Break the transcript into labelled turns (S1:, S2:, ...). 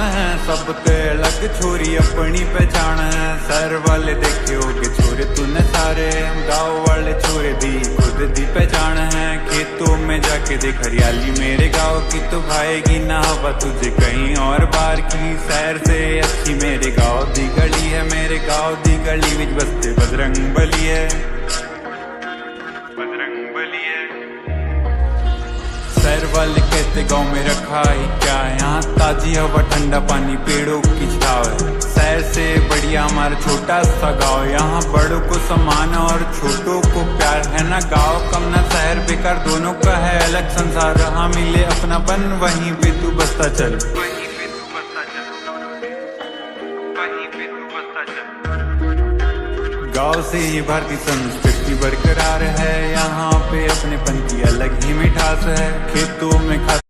S1: है, सबके अलग छोरी अपनी पहचान है। सर वाले देखे होगे छोरे तूने सारे, गाँव वाले छोरे दी खुद दी पहचान है। खेतों में जाके देख हरियाली मेरे गाँव की, तो भाएगी ना हवा तुझे कहीं और बार की। शहर से अच्छी मेरे गाँव दी गली है, मेरे गाँव दी गली विच बसते बजरंग बली है, बजरंग बली है। शहर वाले कहते गाँव में रखा ही क्या, यहाँ ताजी हवा ठंडा पानी पेड़ों की छाव है। शहर से बढ़िया हमारा छोटा सा गाँव, यहाँ बड़ों को सम्मान और छोटों को प्यार है ना। गाँव कम ना शहर बेकार, दोनों का है अलग संसार। हाँ मिले अपनापन वहीं पे तू बसता चल, वहीं पे तू बसता चल, वहीं पे तू बसता चल। गाँव से ही भारतीय संस्कृति बरकरार है, यहाँ पे अपनेपन की अलग ही मिठास है। खेतों में खाते